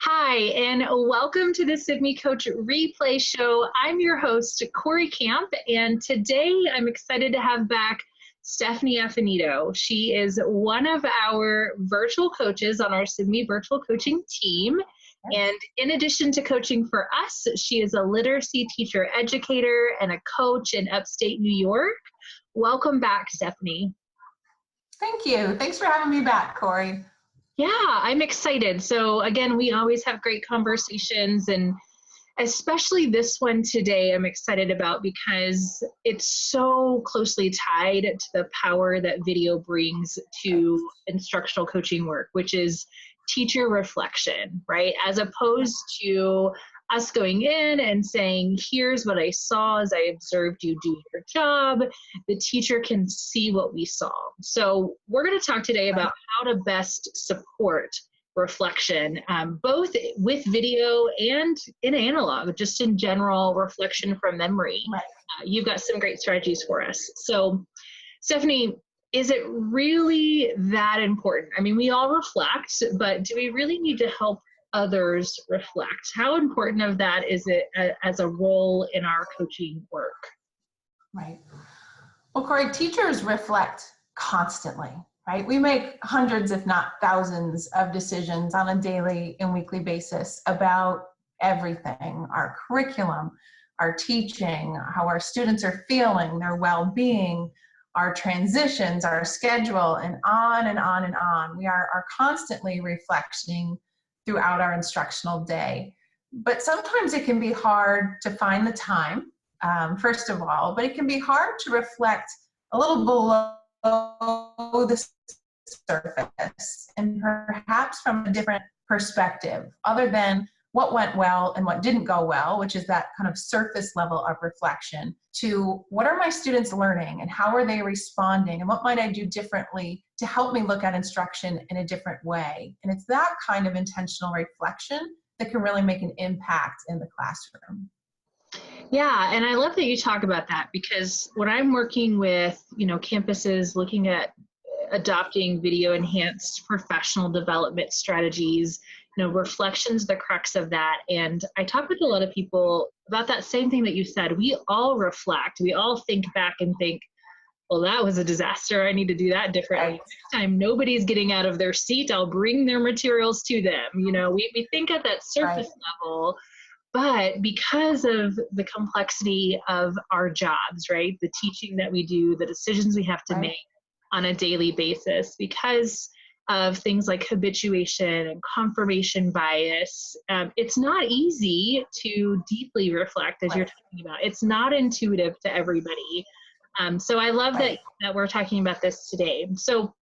Hi, and welcome to the Sibme Coach Replay Show. I'm your host, Cory Camp, and today I'm excited to have back Stephanie Affinito. She is one of our virtual coaches on our Sibme virtual coaching team. And in addition to coaching for us, she is a literacy teacher educator and a coach in upstate New York. Welcome back, Stephanie. Thank you. Thanks for having me back, Cory. Yeah, I'm excited. So again, we always have great conversations, and especially this one today I'm excited about because it's so closely tied to the power that video brings to instructional coaching work, which is teacher reflection, right? As opposed to us going in and saying, here's what I saw as I observed you do your job. The teacher can see what we saw. So we're going to talk today about how to best support reflection, both with video and in analog, just in general reflection from memory. You've got some great strategies for us. So Stephanie, is it really that important? I mean, we all reflect, but do we really need to help others reflect? How important of that is it as a role in our coaching work? Right. Well, Cory, teachers reflect constantly, right? We make hundreds, if not thousands, of decisions on a daily and weekly basis about everything: our curriculum, our teaching, how our students are feeling, their well-being, our transitions, our schedule, and on and on and on. We are constantly reflecting throughout our instructional day. But sometimes it can be hard to find the time, first of all, but it can be hard to reflect a little below the surface and perhaps from a different perspective, other than what went well and what didn't go well, which is that kind of surface level of reflection, to what are my students learning and how are they responding and what might I do differently to help me look at instruction in a different way. And it's that kind of intentional reflection that can really make an impact in the classroom. Yeah, and I love that you talk about that, because when I'm working with, campuses looking at adopting video enhanced professional development strategies, reflection's the crux of that. And I talk with a lot of people about that same thing that you said. We all reflect, we all think back and think, well, that was a disaster. I need to do that differently. Next time, nobody's getting out of their seat. I'll bring their materials to them. We think at that surface level, but because of the complexity of our jobs, right? The teaching that we do, the decisions we have to make on a daily basis, because of things like habituation and confirmation bias, it's not easy to deeply reflect, as you're talking about. It's not intuitive to everybody. So I love that we're talking about this today. So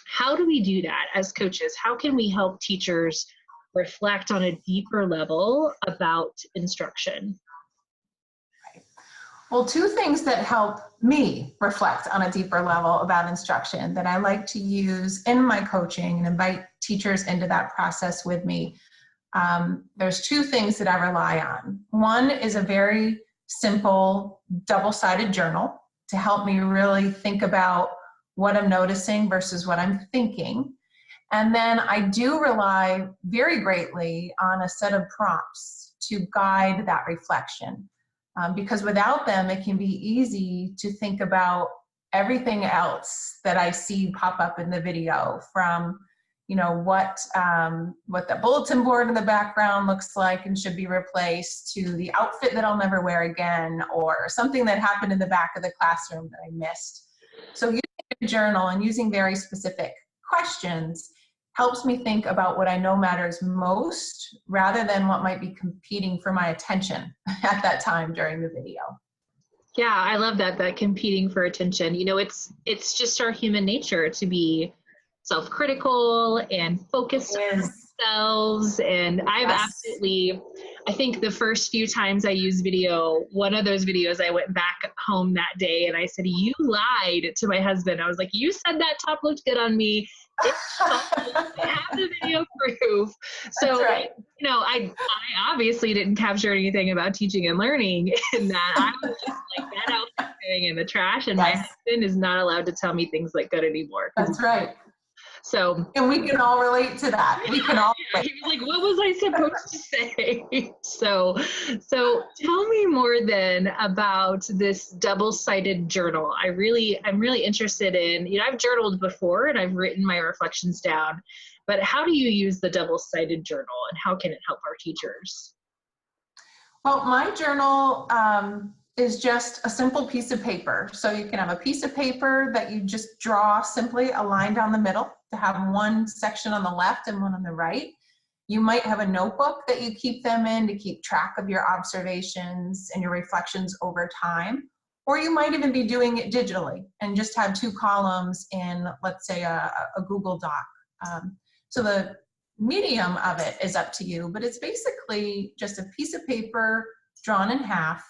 how do we do that as coaches? How can we help teachers reflect on a deeper level about instruction? Well, two things that help me reflect on a deeper level about instruction that I like to use in my coaching and invite teachers into that process with me. There's two things that I rely on. One is a very simple double-sided journal to help me really think about what I'm noticing versus what I'm thinking. And then I do rely very greatly on a set of prompts to guide that reflection. Because without them, it can be easy to think about everything else that I see pop up in the video, from what the bulletin board in the background looks like and should be replaced, to the outfit that I'll never wear again, or something that happened in the back of the classroom that I missed. So using a journal and using very specific questions helps me think about what I know matters most, rather than what might be competing for my attention at that time during the video. Yeah, I love that competing for attention. It's just our human nature to be self-critical and focused on ourselves. And I think the first few times I used video, one of those videos, I went back home that day and I said, you lied to my husband. I was like, you said that top looked good on me. I have the video proof. So, I obviously didn't capture anything about teaching and learning in that. I was just like, that outfit going in the trash, and my husband is not allowed to tell me things look good anymore. That's right. So, and we can all relate to that. We can all relate. he was like, what was I supposed to say? So tell me more then about this double-sided journal. I'm really interested in, I've journaled before and I've written my reflections down, but how do you use the double-sided journal and how can it help our teachers? Well, my journal is just a simple piece of paper. So you can have a piece of paper that you just draw simply a line down the middle to have one section on the left and one on the right. You might have a notebook that you keep them in to keep track of your observations and your reflections over time. Or you might even be doing it digitally and just have two columns in, let's say, a Google Doc. So the medium of it is up to you, but it's basically just a piece of paper drawn in half.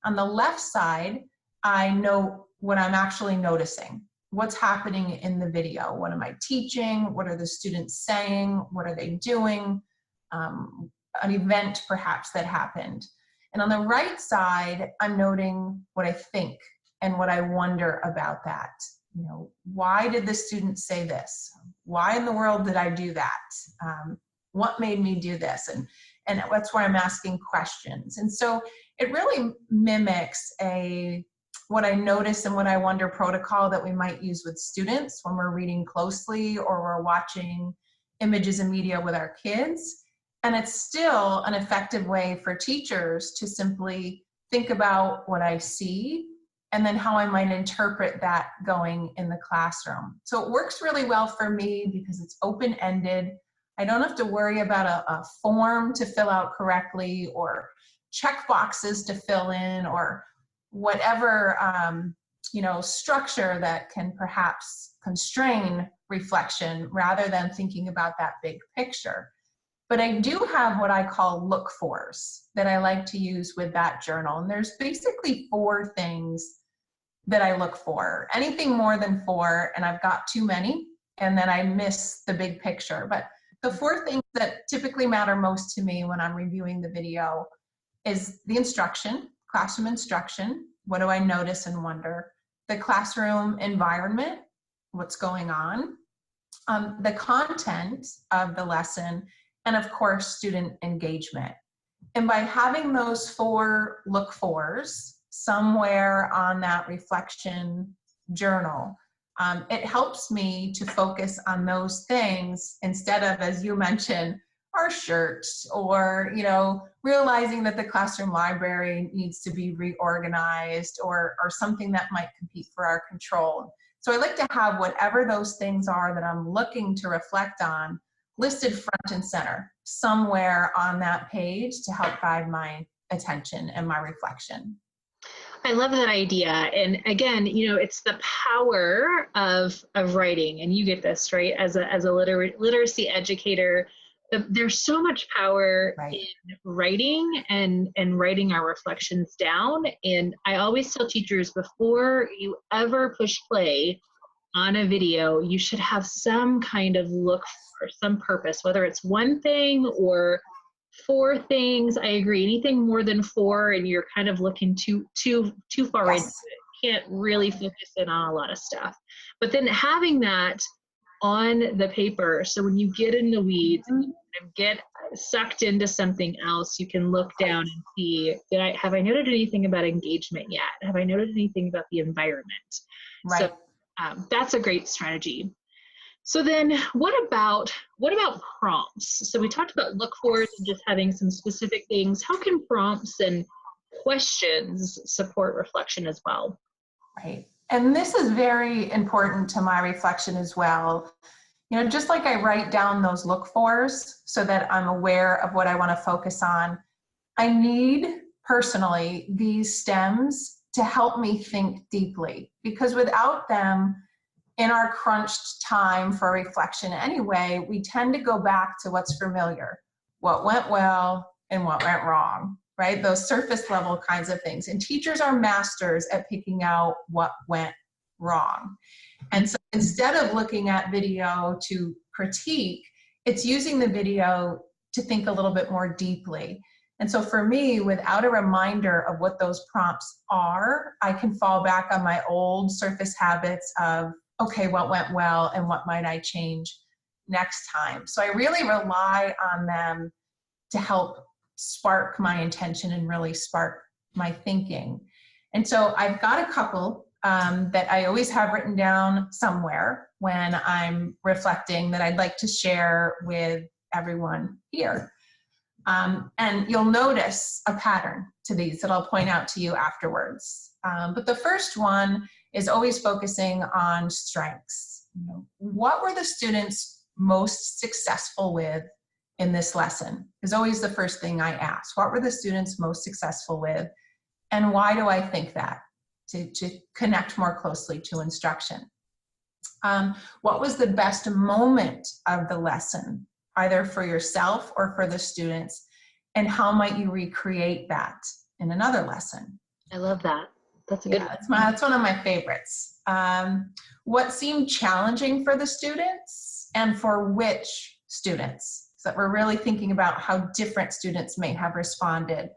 On the left side, I know what I'm actually noticing. What's happening in the video? What am I teaching? What are the students saying? What are they doing? An event perhaps that happened. And on the right side, I'm noting what I think and what I wonder about that. Why did the student say this? Why in the world did I do that? What made me do this? And that's where I'm asking questions. And so it really mimics what I notice and what I wonder protocol that we might use with students when we're reading closely or we're watching images and media with our kids. And it's still an effective way for teachers to simply think about what I see and then how I might interpret that going in the classroom. So it works really well for me because it's open-ended. I don't have to worry about a form to fill out correctly or check boxes to fill in or whatever structure that can perhaps constrain reflection rather than thinking about that big picture. But I do have what I call look-fors that I like to use with that journal. And there's basically 4 things that I look for. Anything more than 4, and I've got too many, and then I miss the big picture. But the 4 things that typically matter most to me when I'm reviewing the video is the instruction, classroom instruction. What do I notice and wonder? The classroom environment, what's going on, the content of the lesson, and of course, student engagement. And by having those 4 look-fors somewhere on that reflection journal, it helps me to focus on those things instead of, as you mentioned, our shirts or, realizing that the classroom library needs to be reorganized or something that might compete for our control. So I like to have whatever those things are that I'm looking to reflect on listed front and center somewhere on that page to help guide my attention and my reflection. I love that idea. And again, it's the power of writing, and you get this, right? As a literacy educator, there's so much power in writing and writing our reflections down. And I always tell teachers, before you ever push play on a video, you should have some kind of look for some purpose, whether it's one thing or 4 things. I agree. Anything more than 4 and you're kind of looking too far into it, can't really focus in on a lot of stuff. But then having that on the paper, so when you get in the weeds and you kind of get sucked into something else, you can look down and see, have I noted anything about engagement yet? Have I noted anything about the environment? Right. So that's a great strategy. So then what about prompts? So we talked about look-fors and just having some specific things. How can prompts and questions support reflection as well? Right. And this is very important to my reflection as well. Just like I write down those look-fors so that I'm aware of what I want to focus on, I need personally these stems to help me think deeply, because without them, in our crunched time for reflection anyway, we tend to go back to what's familiar, what went well and what went wrong, right? Those surface level kinds of things. And teachers are masters at picking out what went wrong. And so instead of looking at video to critique, it's using the video to think a little bit more deeply. And so for me, without a reminder of what those prompts are, I can fall back on my old surface habits of, okay, what went well and what might I change? next time? So I really rely on them to help spark my intention and really spark my thinking. And so I've got a couple that I always have written down somewhere when I'm reflecting that I'd like to share with everyone here. And you'll notice a pattern to these that I'll point out to you afterwards. But the first one is always focusing on strengths. You know, what were the students most successful with in this lesson? Is always the first thing I ask. What were the students most successful with? And why do I think that? To connect more closely to instruction. What was the best moment of the lesson, either for yourself or for the students? And how might you recreate that in another lesson? I love that. That's a good one. That's one of my favorites. What seemed challenging for the students and for which students? So that we're really thinking about how different students may have responded.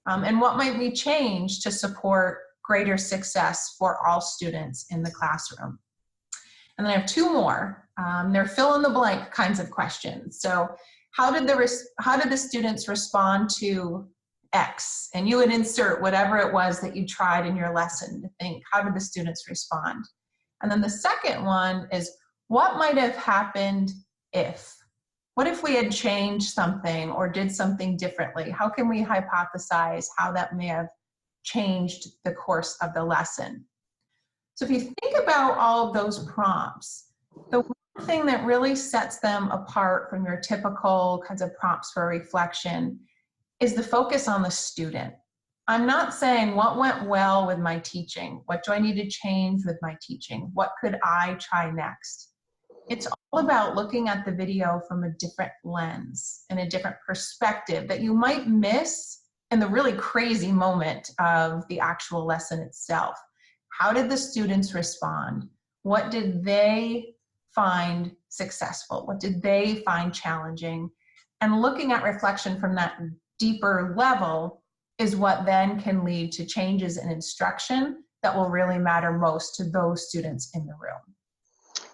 And what might we change to support greater success for all students in the classroom? And then I have two more. They're fill in the blank kinds of questions. So how did the students respond to X? And you would insert whatever it was that you tried in your lesson to think, how did the students respond? And then the second one is, what might have happened if? What if we had changed something or did something differently? How can we hypothesize how that may have changed the course of the lesson? So if you think about all of those prompts, the one thing that really sets them apart from your typical kinds of prompts for reflection is the focus on the student. I'm not saying what went well with my teaching, what do I need to change with my teaching, what could I try next? It's all about looking at the video from a different lens and a different perspective that you might miss in the really crazy moment of the actual lesson itself. How did the students respond? What did they find successful? What did they find challenging? And looking at reflection from that deeper level is what then can lead to changes in instruction that will really matter most to those students in the room.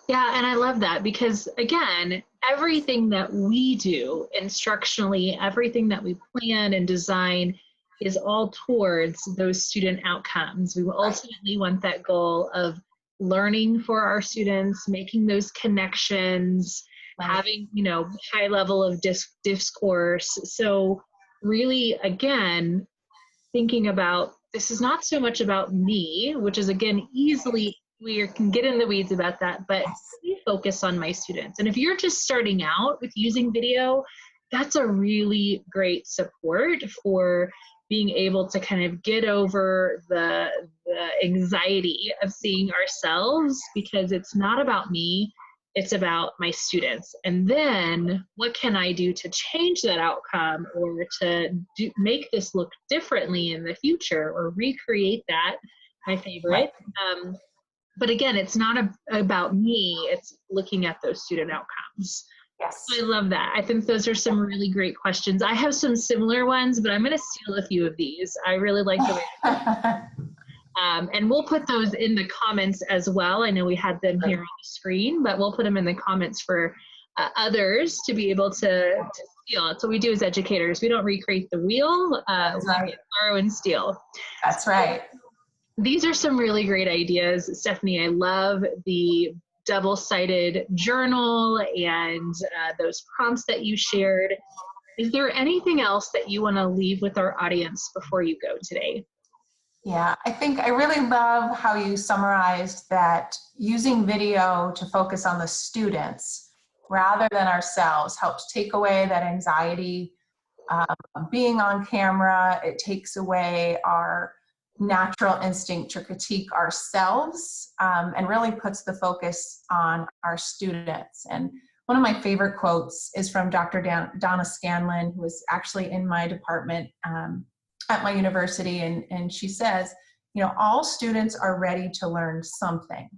Yeah, and I love that because, again, everything that we do instructionally, everything that we plan and design is all towards those student outcomes. We will ultimately want that goal of learning for our students, making those connections, having, you know, high level of discourse. So really, again, thinking about this is not so much about me, which is, again, easily we can get in the weeds about that, but we focus on my students. And if you're just starting out with using video, that's a really great support for being able to kind of get over the anxiety of seeing ourselves, because it's not about me, it's about my students. And then what can I do to change that outcome or to make this look differently in the future or recreate that, my favorite. But again, it's not about me, it's looking at those student outcomes. Yes. I love that. I think those are some really great questions. I have some similar ones, but I'm going to steal a few of these. I really like the way and we'll put those in the comments as well. I know we had them here on the screen, but we'll put them in the comments for others to be able to steal. That's what we do as educators. We don't recreate the wheel, we borrow and steal. That's right. These are some really great ideas, Stephanie. I love the double-sided journal and those prompts that you shared. Is there anything else that you want to leave with our audience before you go today? Yeah, I think I really love how you summarized that using video to focus on the students rather than ourselves helps take away that anxiety. Being on camera, it takes away our natural instinct to critique ourselves and really puts the focus on our students. And one of my favorite quotes is from Dr. Donna Scanlon, who was actually in my department at my university. And she says, you know, all students are ready to learn something.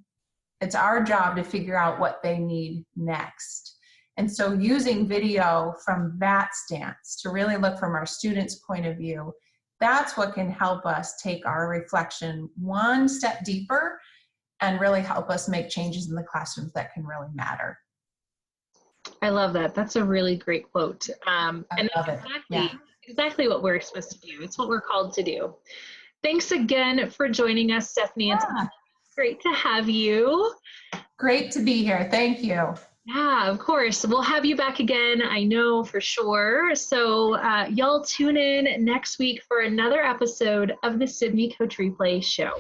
It's our job to figure out what they need next. And so using video from that stance to really look from our students' point of view, that's what can help us take our reflection one step deeper and really help us make changes in the classrooms that can really matter. I love that. That's a really great quote. I And love that's it. Yeah. exactly what we're supposed to do. It's what we're called to do. Thanks again for joining us, Stephanie. It's Yeah. great to have you. Great to be here. Thank you. Yeah, of course. We'll have you back again, I know for sure. So y'all tune in next week for another episode of the Sibme Coach Replay Show.